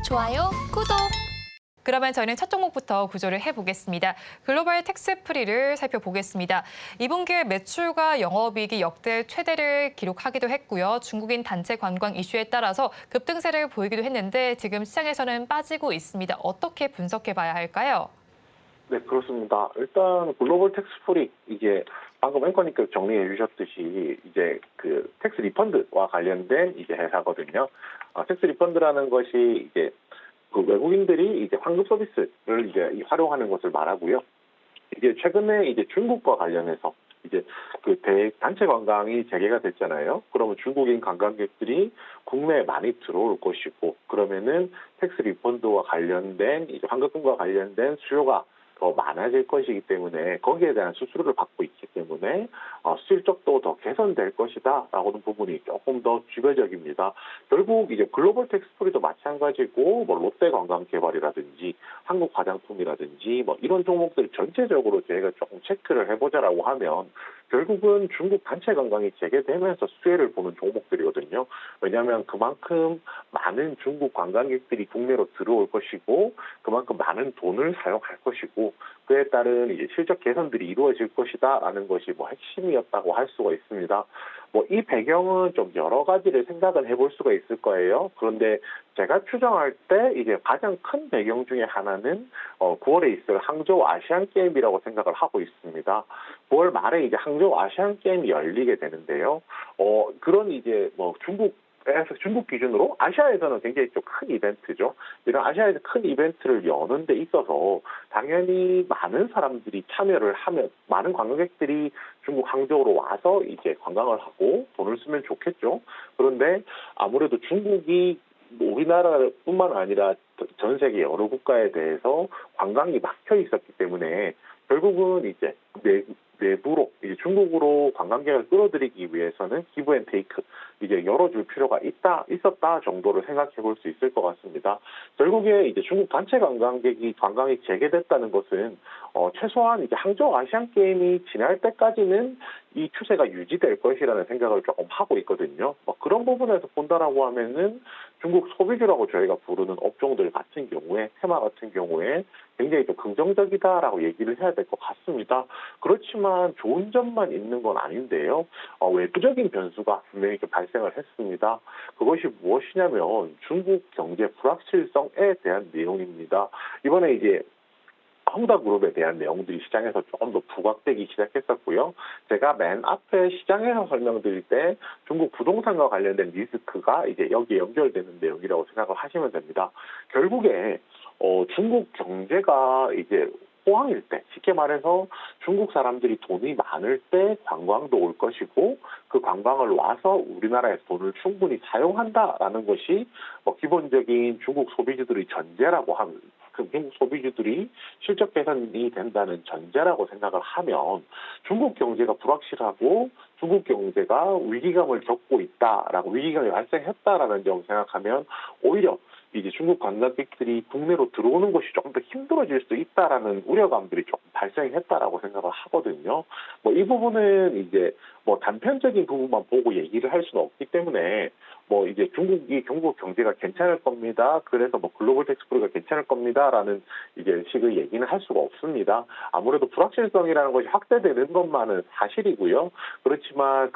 좋아요, 구독. 그러면 저희는 첫 종목부터 구조를 해보겠습니다. 글로벌 텍스프리를 살펴보겠습니다. 2분기에 매출과 영업이익이 역대 최대를 기록하기도 했고요. 중국인 단체 관광 이슈에 따라서 급등세를 보이기도 했는데 지금 시장에서는 빠지고 있습니다. 어떻게 분석해봐야 할까요? 네, 그렇습니다. 일단 글로벌 텍스프리 이게 방금 앵커님께서 정리해 주셨듯이 이제 그 텍스 리펀드와 관련된 이제 회사거든요. 텍스 리펀드라는 것이 이제 그 외국인들이 이제 환급 서비스를 이제 활용하는 것을 말하고요. 이게 최근에 이제 중국과 관련해서 이제 그 단체 관광이 재개가 됐잖아요. 그러면 중국인 관광객들이 국내에 많이 들어올 것이고, 그러면은 텍스 리펀드와 관련된 이제 환급금과 관련된 수요가 더 많아질 것이기 때문에 거기에 대한 수수료를 받고 있기 때문에 수익적도 더 개선될 것이다라고는 부분이 조금 더 주거적입니다. 결국 이제 글로벌 텍스프리도 마찬가지고 뭐 롯데관광개발이라든지 한국화장품이라든지 뭐 이런 종목들 전체적으로 저희가 조금 체크를 해보자라고 하면 결국은 중국 단체 관광이 재개되면서 수혜를 보는 종목들이거든요. 왜냐하면 그만큼 많은 중국 관광객들이 국내로 들어올 것이고 그만큼 많은 돈을 사용할 것이고 그에 따른 이제 실적 개선들이 이루어질 것이다라는 것이 뭐 핵심이었다고 할 수가 있습니다. 뭐 이 배경은 좀 여러 가지를 생각을 해볼 수가 있을 거예요. 그런데 제가 추정할 때 이제 가장 큰 배경 중에 하나는 9월에 있을 항저우 아시안 게임이라고 생각을 하고 있습니다. 9월 말에 이제 항저우 아시안 게임이 열리게 되는데요. 그런 이제 뭐 중국 기준으로 아시아에서는 굉장히 좀 큰 이벤트죠. 이런 아시아에서 큰 이벤트를 여는 데 있어서 당연히 많은 사람들이 참여를 하면 많은 관광객들이 중국 항저우로 와서 이제 관광을 하고 돈을 쓰면 좋겠죠. 그런데 아무래도 중국이 우리나라뿐만 아니라 전 세계 여러 국가에 대해서 관광이 막혀 있었기 때문에 결국은 이제 내부로 이제 중국으로 관광객을 끌어들이기 위해서는 기브 앤 테이크 이제 열어줄 필요가 있었다 정도를 생각해 볼 수 있을 것 같습니다. 결국에 이제 중국 단체 관광이 재개됐다는 것은 최소한 이제 항저우 아시안 게임이 지날 때까지는 이 추세가 유지될 것이라는 생각을 조금 하고 있거든요. 그런 부분에서 본다라고 하면은 중국 소비주라고 저희가 부르는 업종들 같은 경우에 테마 같은 경우에 굉장히 좀 긍정적이다라고 얘기를 해야 될 것 같습니다. 그렇지만 좋은 점만 있는 건 아닌데요. 외부적인 변수가 분명히 좀 발생을 했습니다. 그것이 무엇이냐면 중국 경제 불확실성에 대한 내용입니다. 이번에 이제 헝다그룹에 대한 내용들이 시장에서 조금 더 부각되기 시작했었고요. 제가 맨 앞에 시장에서 설명드릴 때 중국 부동산과 관련된 리스크가 이제 여기에 연결되는 내용이라고 생각을 하시면 됩니다. 결국에 중국 경제가 이제 호황일 때, 쉽게 말해서 중국 사람들이 돈이 많을 때 관광도 올 것이고 그 관광을 와서 우리나라에서 돈을 충분히 사용한다라는 것이 기본적인 중국 소비주들의 전제라고 하면 중국 소비주들이 실적 개선이 된다는 전제라고 생각을 하면 중국 경제가 불확실하고 중국 경제가 위기감을 겪고 있다라고 위기감이 발생했다라는 점을 생각하면 오히려 이제 중국 관광객들이 국내로 들어오는 것이 조금 더 힘들어질 수 있다라는 우려감들이 조금 발생했다라고 생각을 하거든요. 이 부분은 이제 단편적인 부분만 보고 얘기를 할 수는 없기 때문에 이제 중국 경제가 괜찮을 겁니다. 그래서 글로벌 텍스프리가 괜찮을 겁니다라는 이제 식의 얘기는 할 수가 없습니다. 아무래도 불확실성이라는 것이 확대되는 것만은 사실이고요. 그렇지만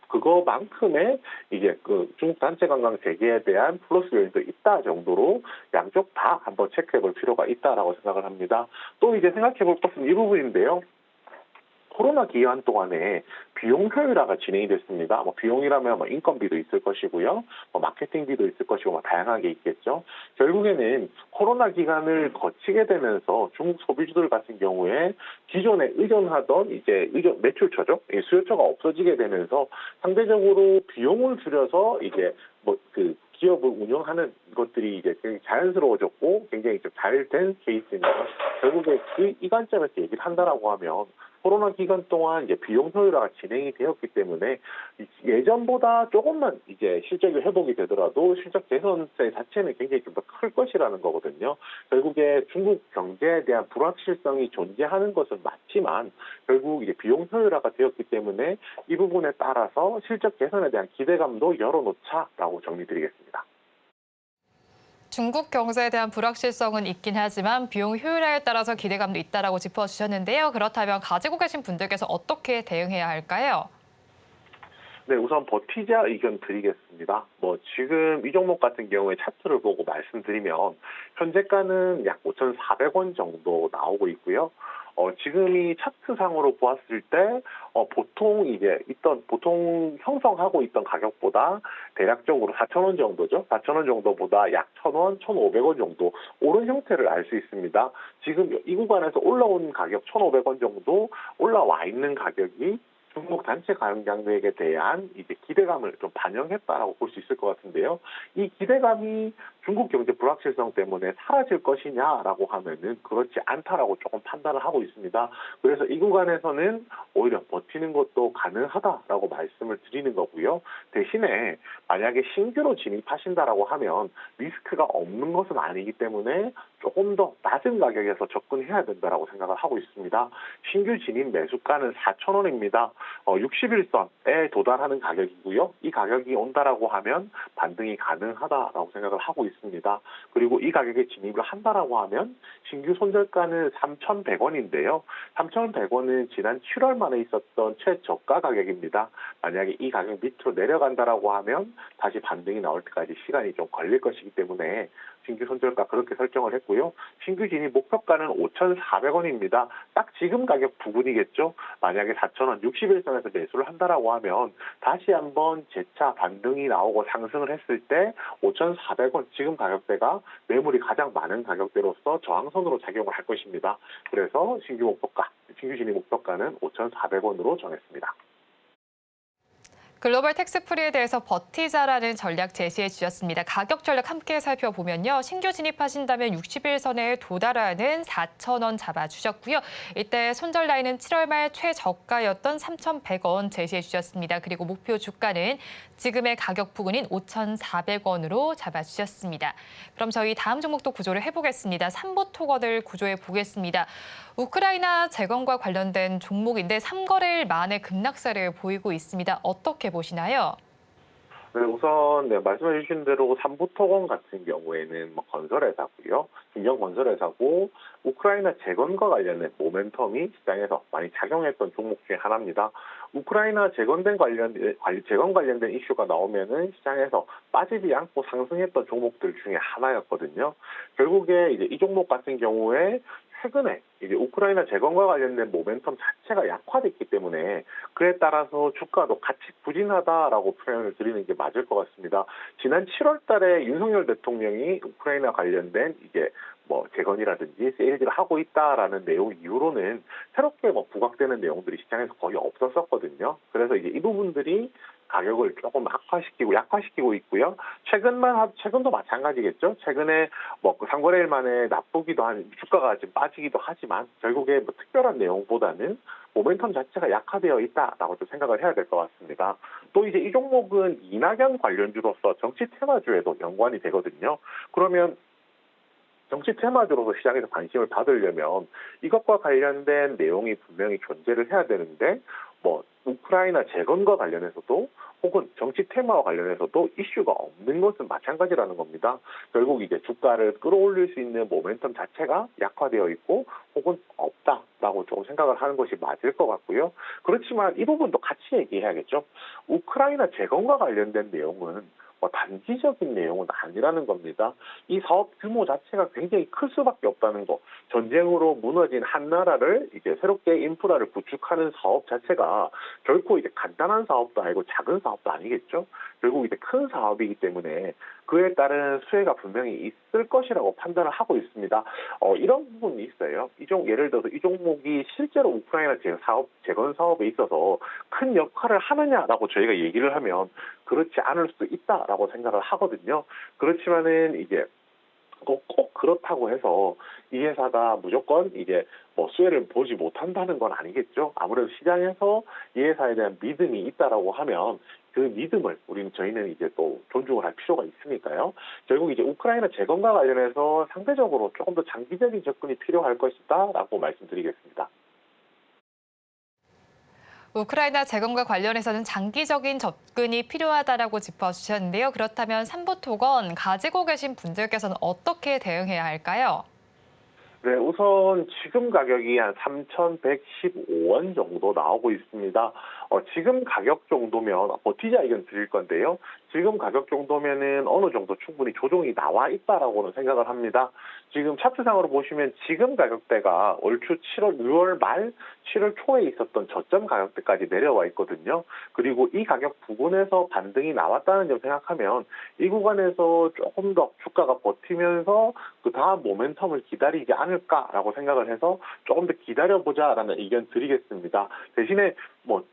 그거만큼의 이제 그 중국 단체 관광 재개에 대한 플러스 요인도 있다 정도로 양쪽 다 한번 체크해 볼 필요가 있다라고 생각을 합니다. 또 이제 생각해 볼 것은 이 부분인데요. 코로나 기간 동안에 비용 효율화가 진행이 됐습니다. 비용이라면 인건비도 있을 것이고요. 마케팅비도 있을 것이고 다양하게 있겠죠. 결국에는 코로나 기간을 거치게 되면서 중국 소비주들 같은 경우에 기존에 의존하던 이제 매출처죠. 수요처가 없어지게 되면서 상대적으로 비용을 줄여서 이제 그 기업을 운영하는 것들이 이제 굉장히 자연스러워졌고 굉장히 좀 잘 된 케이스입니다. 결국에 이 관점에서 얘기를 한다라고 하면 코로나 기간 동안 이제 비용 효율화가 진행이 되었기 때문에 예전보다 조금만 이제 실적이 회복이 되더라도 실적 개선세 자체는 굉장히 좀 더 클 것이라는 거거든요. 결국에 중국 경제에 대한 불확실성이 존재하는 것은 맞지만 결국 이제 비용 효율화가 되었기 때문에 이 부분에 따라서 실적 개선에 대한 기대감도 열어놓자라고 정리드리겠습니다. 중국 경제에 대한 불확실성은 있긴 하지만 비용 효율화에 따라서 기대감도 있다라고 짚어주셨는데요. 그렇다면 가지고 계신 분들께서 어떻게 대응해야 할까요? 네, 우선 버티자 의견 드리겠습니다. 지금 이 종목 같은 경우에 차트를 보고 말씀드리면, 현재가는 약 5,400원 정도 나오고 있고요. 지금이 차트상으로 보았을 때, 보통 형성하고 있던 가격보다 대략적으로 4,000원 정도죠. 4,000원 정도보다 약 1,000원, 1,500원 정도 오른 형태를 알 수 있습니다. 지금 이 구간에서 올라온 가격 1,500원 정도 올라와 있는 가격이 중국 단체 가격에 대한 이제 기대감을 좀 반영했다라고 볼 수 있을 것 같은데요. 이 기대감이 중국 경제 불확실성 때문에 사라질 것이냐라고 하면은 그렇지 않다라고 조금 판단을 하고 있습니다. 그래서 이 구간에서는 오히려 버티는 것도 가능하다라고 말씀을 드리는 거고요. 대신에 만약에 신규로 진입하신다라고 하면 리스크가 없는 것은 아니기 때문에 조금 더 낮은 가격에서 접근해야 된다라고 생각을 하고 있습니다. 신규 진입 매수가는 4,000원입니다. 60일선에 도달하는 가격이고요. 이 가격이 온다라고 하면 반등이 가능하다라고 생각을 하고 있습니다. 그리고 이 가격에 진입을 한다라고 하면 신규 손절가는 3,100원인데요. 3,100원은 지난 7월 말에 있었던 최저가 가격입니다. 만약에 이 가격 밑으로 내려간다라고 하면 다시 반등이 나올 때까지 시간이 좀 걸릴 것이기 때문에 신규 손절가 그렇게 설정을 했고요. 신규 진입 목표가는 5,400원입니다. 딱 지금 가격 부분이겠죠. 만약에 4,000원 60일선에서 매수를 한다라고 하면 다시 한번 재차 반등이 나오고 상승을 했을 때 5,400원 지금 가격대가 매물이 가장 많은 가격대로서 저항선으로 작용을 할 것입니다. 그래서 신규 진입 목표가는 5,400원으로 정했습니다. 글로벌 텍스프리에 대해서 버티자라는 전략 제시해 주셨습니다. 가격 전략 함께 살펴보면요. 신규 진입하신다면 60일선에 도달하는 4,000원 잡아주셨고요. 이때 손절 라인은 7월 말 최저가였던 3,100원 제시해 주셨습니다. 그리고 목표 주가는 지금의 가격 부근인 5,400원으로 잡아주셨습니다. 그럼 저희 다음 종목도 구조를 해보겠습니다. 삼보토건을 구조해 보겠습니다. 우크라이나 재건과 관련된 종목인데 3거래일 만에 급락세를 보이고 있습니다. 어떻게 보시나요? 네, 우선 말씀해 주신 대로 삼부토건 같은 경우에는 건설회사고요. 중견건설회사고 우크라이나 재건과 관련된 모멘텀이 시장에서 많이 작용했던 종목 중에 하나입니다. 우크라이나 재건 관련된 이슈가 나오면은 시장에서 빠지지 않고 상승했던 종목들 중에 하나였거든요. 결국에 이제 이 종목 같은 경우에 최근에 이제 우크라이나 재건과 관련된 모멘텀 자체가 약화됐기 때문에 그에 따라서 주가도 같이 부진하다라고 표현을 드리는 게 맞을 것 같습니다. 지난 7월 달에 윤석열 대통령이 우크라이나 관련된 이제 재건이라든지 세일즈를 하고 있다라는 내용 이후로는 새롭게 부각되는 내용들이 시장에서 거의 없었었거든요. 그래서 이제 이 부분들이 가격을 조금 약화시키고 있고요. 최근도 마찬가지겠죠. 최근에 그 상거래일 만에 나쁘기도 한 주가가 좀 빠지기도 하지만 결국에 특별한 내용보다는 모멘텀 자체가 약화되어 있다라고 좀 생각을 해야 될 것 같습니다. 또 이제 이 종목은 이낙연 관련주로서 정치 테마주에도 연관이 되거든요. 그러면 정치 테마주로서 시장에서 관심을 받으려면 이것과 관련된 내용이 분명히 존재를 해야 되는데 우크라이나 재건과 관련해서도 혹은 정치 테마와 관련해서도 이슈가 없는 것은 마찬가지라는 겁니다. 결국 이제 주가를 끌어올릴 수 있는 모멘텀 자체가 약화되어 있고 혹은 없다라고 조금 생각을 하는 것이 맞을 것 같고요. 그렇지만 이 부분도 같이 얘기해야겠죠. 우크라이나 재건과 관련된 내용은 단기적인 내용은 아니라는 겁니다. 이 사업 규모 자체가 굉장히 클 수밖에 없다는 거. 전쟁으로 무너진 한 나라를 이제 새롭게 인프라를 구축하는 사업 자체가 결코 이제 간단한 사업도 아니고 작은 사업도 아니겠죠. 결국 이제 큰 사업이기 때문에 그에 따른 수혜가 분명히 있을 것이라고 판단을 하고 있습니다. 이런 부분이 있어요. 예를 들어서 이 종목이 실제로 우크라이나 재건 사업에 있어서 큰 역할을 하느냐라고 저희가 얘기를 하면 그렇지 않을 수도 있다라고 생각을 하거든요. 그렇지만은 이제 꼭 그렇다고 해서 이 회사가 무조건 이제 수혜를 보지 못한다는 건 아니겠죠. 아무래도 시장에서 이 회사에 대한 믿음이 있다라고 하면 그 믿음을 저희는 이제 또 존중을 할 필요가 있으니까요. 결국 이제 우크라이나 재건과 관련해서 상대적으로 조금 더 장기적인 접근이 필요할 것이다라고 말씀드리겠습니다. 우크라이나 재건과 관련해서는 장기적인 접근이 필요하다라고 짚어주셨는데요. 그렇다면 삼부토건 가지고 계신 분들께서는 어떻게 대응해야 할까요? 네, 우선 지금 가격이 한 3,115원 정도 나오고 있습니다. 지금 가격 정도면 버티자 의견 드릴 건데요. 지금 가격 정도면은 어느 정도 충분히 조정이 나와 있다라고는 생각을 합니다. 지금 차트상으로 보시면 지금 가격대가 올 초 6월 말 7월 초에 있었던 저점 가격대까지 내려와 있거든요. 그리고 이 가격 부근에서 반등이 나왔다는 점 생각하면 이 구간에서 조금 더 주가가 버티면서 그 다음 모멘텀을 기다리지 않을까라고 생각을 해서 조금 더 기다려보자라는 의견 드리겠습니다. 대신에 뭐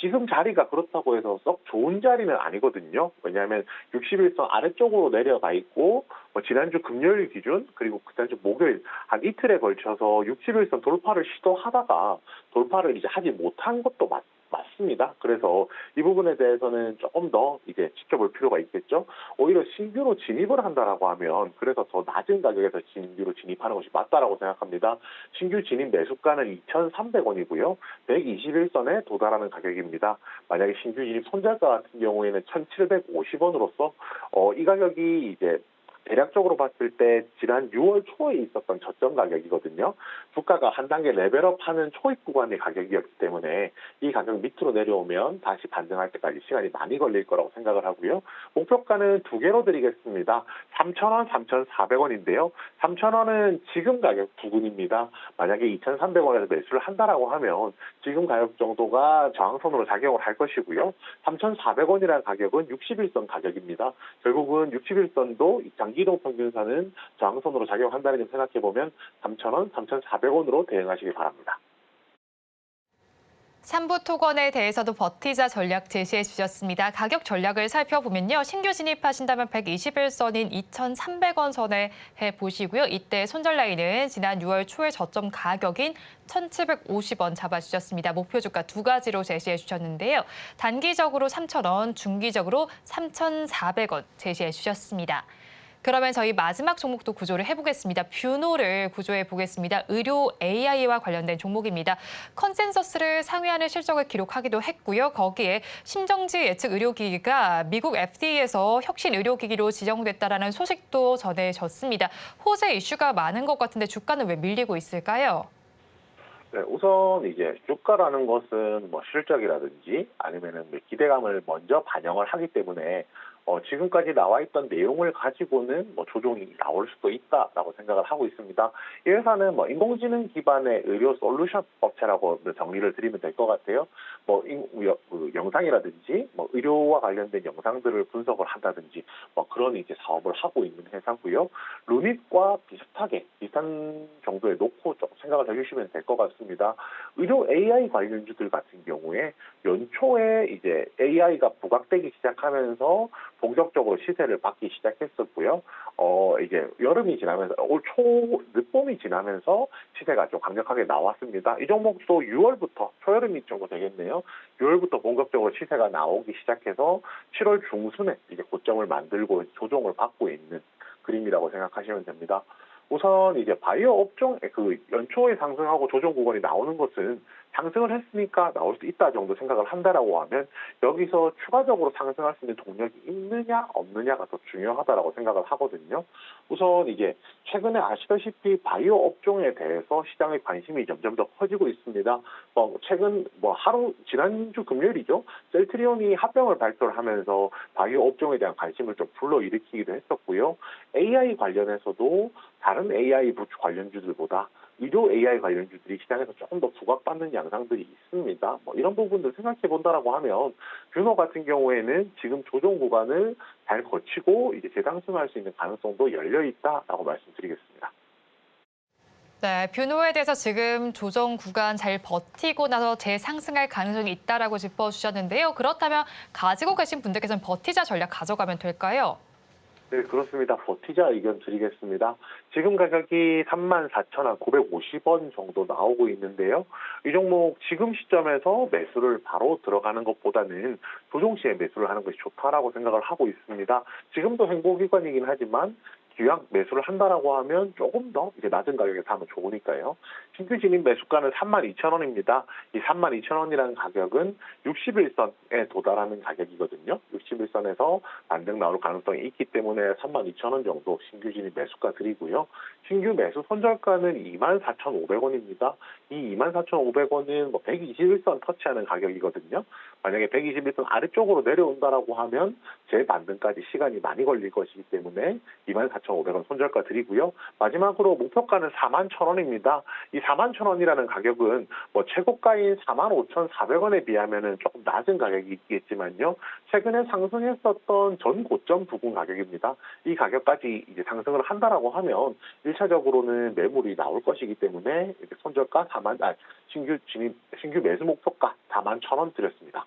지금 자리가 그렇다고 해서 썩 좋은 자리는 아니거든요. 왜냐하면 60일선 아래쪽으로 내려가 있고 지난주 금요일 기준 그리고 그다음주 목요일 한 이틀에 걸쳐서 60일선 돌파를 시도하다가 돌파를 이제 하지 못한 것도 맞습니다. 그래서 이 부분에 대해서는 조금 더 이제 지켜볼 필요가 있겠죠. 오히려 신규로 진입을 한다라고 하면 그래서 더 낮은 가격에서 신규로 진입하는 것이 맞다라고 생각합니다. 신규 진입 매수가는 2,300원이고요. 121선에 도달하는 가격입니다. 만약에 신규 진입 손절가 같은 경우에는 1,750원으로서 이 가격이 이제 대략적으로 봤을 때 지난 6월 초에 있었던 저점 가격이거든요. 주가가 한 단계 레벨업하는 초입 구간의 가격이었기 때문에 이 가격 밑으로 내려오면 다시 반등할 때까지 시간이 많이 걸릴 거라고 생각을 하고요. 목표가는 두 개로 드리겠습니다. 3,000원, 3,400원인데요. 3,000원은 지금 가격 부근입니다. 만약에 2,300원에서 매수를 한다라고 하면 지금 가격 정도가 저항선으로 작용을 할 것이고요. 3,400원이라는 가격은 60일선 가격입니다. 결국은 60일선도 장기이동 평균선은 저항선으로 작용한다는 점 생각해보면 3,000원, 3,400원으로 대응하시기 바랍니다. 삼부토건에 대해서도 버티자 전략 제시해 주셨습니다. 가격 전략을 살펴보면요. 신규 진입하신다면 121선인 2,300원 선에 해보시고요. 이때 손절 라인은 지난 6월 초의 저점 가격인 1,750원 잡아주셨습니다. 목표 주가 두 가지로 제시해 주셨는데요. 단기적으로 3,000원, 중기적으로 3,400원 제시해 주셨습니다. 그러면 저희 마지막 종목도 구조를 해보겠습니다. 뷰노를 구조해 보겠습니다. 의료 AI와 관련된 종목입니다. 컨센서스를 상회하는 실적을 기록하기도 했고요. 거기에 심정지 예측 의료기기가 미국 FDA에서 혁신 의료기기로 지정됐다라는 소식도 전해졌습니다. 호재 이슈가 많은 것 같은데 주가는 왜 밀리고 있을까요? 네, 우선 이제 주가라는 것은 뭐 실적이라든지 아니면은 기대감을 먼저 반영을 하기 때문에 지금까지 나와 있던 내용을 가지고는 뭐 조정이 나올 수도 있다라고 생각을 하고 있습니다. 이 회사는 뭐 인공지능 기반의 의료 솔루션 업체라고 정리를 드리면 될 것 같아요. 영상이라든지 뭐 의료와 관련된 영상들을 분석을 한다든지 뭐 그런 이제 사업을 하고 있는 회사고요. 루닛과 비슷한 정도에 놓고 좀 생각을 해주시면 될 것 같습니다. 의료 AI 관련주들 같은 경우에 연초에 이제 AI가 부각되기 시작하면서 본격적으로 시세를 받기 시작했었고요. 이제 여름이 지나면서 올 초 늦봄이 지나면서 시세가 좀 강력하게 나왔습니다. 이 종목도 6월부터 초여름이 정도 되겠네요. 6월부터 본격적으로 시세가 나오기 시작해서 7월 중순에 이제 고점을 만들고 조정을 받고 있는 그림이라고 생각하시면 됩니다. 우선 이제 바이오 업종 그 연초에 상승하고 조정 구간이 나오는 것은 상승을 했으니까 나올 수 있다 정도 생각을 한다라고 하면 여기서 추가적으로 상승할 수 있는 동력이 있느냐 없느냐가 더 중요하다라고 생각을 하거든요. 우선 이제 최근에 아시다시피 바이오 업종에 대해서 시장의 관심이 점점 더 커지고 있습니다. 최근 지난주 금요일이죠. 셀트리온이 합병을 발표를 하면서 바이오 업종에 대한 관심을 좀 불러일으키기도 했었고요. AI 관련해서도 다른 AI 관련주들보다 의료 AI 관련주들이 시장에서 조금 더 부각받는 양상들이 있습니다. 이런 부분들 생각해 본다라고 하면 뷰노 같은 경우에는 지금 조정 구간을 잘 거치고 이제 재상승할 수 있는 가능성도 열려 있다라고 말씀드리겠습니다. 네, 뷰노에 대해서 지금 조정 구간 잘 버티고 나서 재상승할 가능성이 있다라고 짚어주셨는데요. 그렇다면 가지고 계신 분들께서는 버티자 전략 가져가면 될까요? 네, 그렇습니다. 버티자 의견 드리겠습니다. 지금 가격이 34,950원 정도 나오고 있는데요. 이 종목 지금 시점에서 매수를 바로 들어가는 것보다는 조정 시에 매수를 하는 것이 좋다라고 생각을 하고 있습니다. 지금도 행보기관이긴 하지만 기왕 매수를 한다라고 하면 조금 더 이제 낮은 가격에 사면 좋으니까요. 신규 진입 매수가는 32,000원입니다. 이 32,000원이라는 가격은 61선에 도달하는 가격이거든요. 61선에서 반등 나올 가능성이 있기 때문에 32,000원 정도 신규 진입 매수가 드리고요. 신규 매수 손절가는 24,500원입니다. 이 24,500원은 뭐 121선 터치하는 가격이거든요. 만약에 121선 아래쪽으로 내려온다라고 하면 재반등까지 시간이 많이 걸릴 것이기 때문에 24,500원 손절가 드리고요. 마지막으로 목표가는 41,000원입니다. 이 41,000원이라는 가격은 뭐 최고가인 45,400원에 비하면은 조금 낮은 가격이 있겠지만요. 최근에 상승했었던 전 고점 부근 가격입니다. 이 가격까지 이제 상승을 한다라고 하면 1차적으로는 매물이 나올 것이기 때문에 이렇게 손절가 신규 매수 목표가 41,000원 드렸습니다.